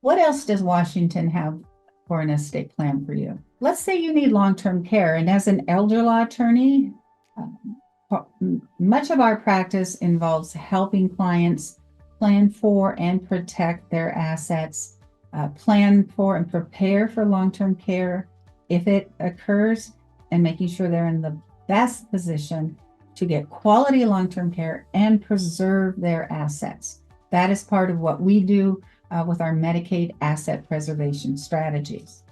What else does Washington have for an estate plan for you? Let's say you need long-term care, and as an elder law attorney, much of our practice involves helping clients plan for and protect their assets, plan for and prepare for long-term care if it occurs, and making sure they're in the best position to get quality long-term care and preserve their assets. That is part of what we do with our Medicaid asset preservation strategies.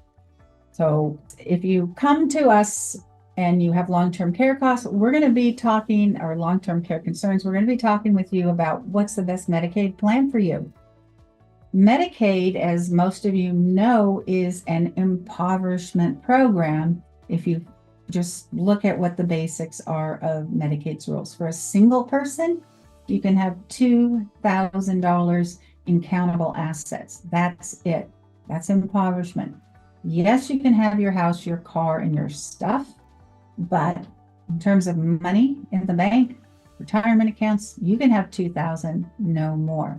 So if you come to us and you have long-term care costs, we're going to be talking, or long-term care concerns, we're going to be talking with you about what's the best Medicaid plan for you. Medicaid, as most of you know, is an impoverishment program. If you just look at what the basics are of Medicaid's rules. For a single person, you can have $2,000 in countable assets. That's it. That's impoverishment. Yes, you can have your house, your car, and your stuff, but in terms of money in the bank, retirement accounts, you can have $2,000, no more.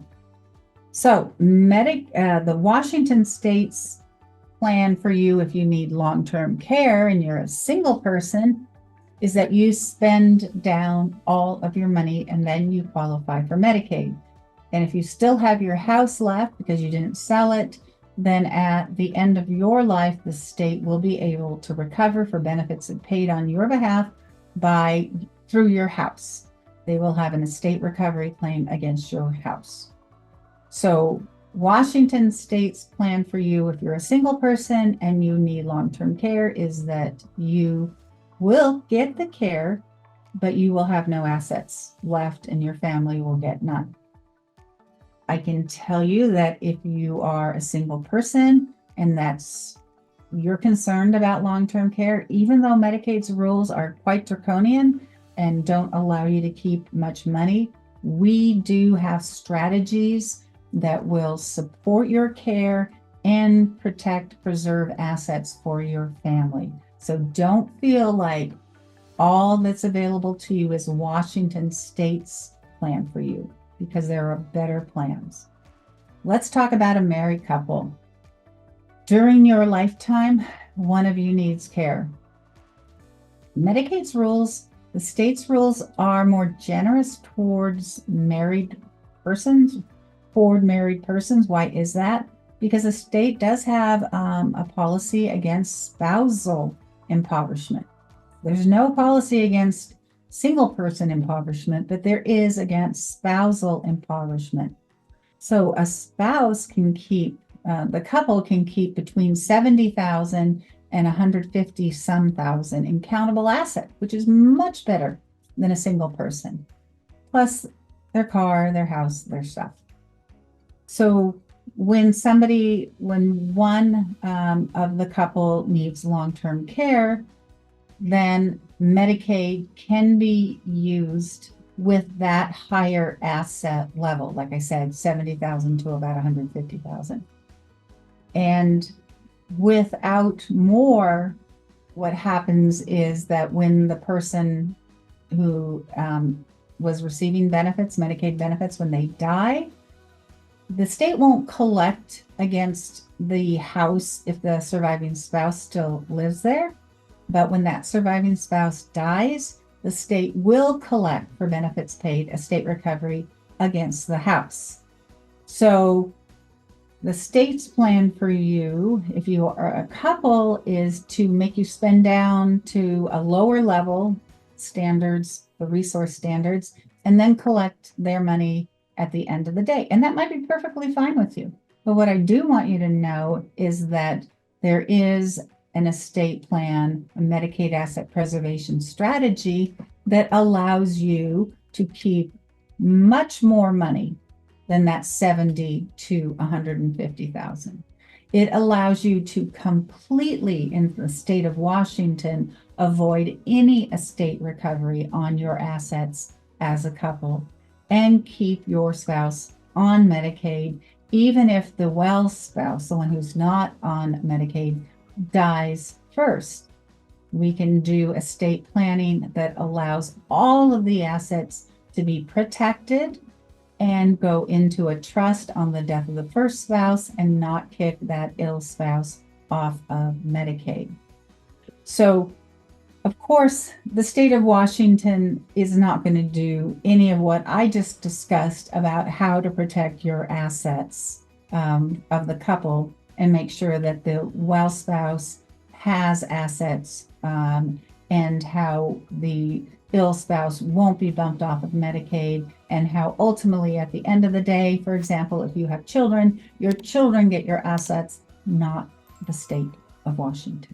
So the Washington state's plan for you if you need long-term care and you're a single person is that you spend down all of your money and then you qualify for Medicaid. And if you still have your house left because you didn't sell it, then at the end of your life, the state will be able to recover for benefits it paid on your behalf through your house. They will have an estate recovery claim against your house. So Washington state's plan for you, if you're a single person and you need long-term care, is that you will get the care, but you will have no assets left and your family will get none. I can tell you that if you are a single person and you're concerned about long-term care, even though Medicaid's rules are quite draconian and don't allow you to keep much money, we do have strategies that will support your care and preserve assets for your family. So don't feel like all that's available to you is Washington state's plan for you, because there are better plans. Let's talk about a married couple. During your lifetime, one of you needs care. Medicaid's rules, the state's rules are more generous towards married persons. Why is that? Because the state does have a policy against spousal impoverishment. There's no policy against single person impoverishment, but there is against spousal impoverishment. So a spouse can keep, the couple can keep between 70,000 and 150 some thousand in countable asset, which is much better than a single person, plus their car, their house, their stuff. So when one of the couple needs long-term care, then Medicaid can be used with that higher asset level. Like I said, 70,000 to about 150,000. And without more, what happens is that when the person who was receiving benefits, Medicaid benefits, when they die, the state won't collect against the house if the surviving spouse still lives there. But when that surviving spouse dies, the state will collect for benefits paid, estate recovery against the house. So the state's plan for you, if you are a couple, is to make you spend down to a lower level standards, the resource standards, and then collect their money at the end of the day. And that might be perfectly fine with you. But what I do want you to know is that there is an estate plan, a Medicaid asset preservation strategy that allows you to keep much more money than that 70 to 150,000. It allows you to completely, in the state of Washington, avoid any estate recovery on your assets as a couple and keep your spouse on Medicaid, even if the well spouse, the one who's not on Medicaid, dies first. We can do estate planning that allows all of the assets to be protected and go into a trust on the death of the first spouse and not kick that ill spouse off of Medicaid. So, of course, the state of Washington is not going to do any of what I just discussed about how to protect your assets of the couple and make sure that the well spouse has assets, and how the ill spouse won't be bumped off of Medicaid, and how ultimately at the end of the day, for example, if you have children, your children get your assets, not the state of Washington.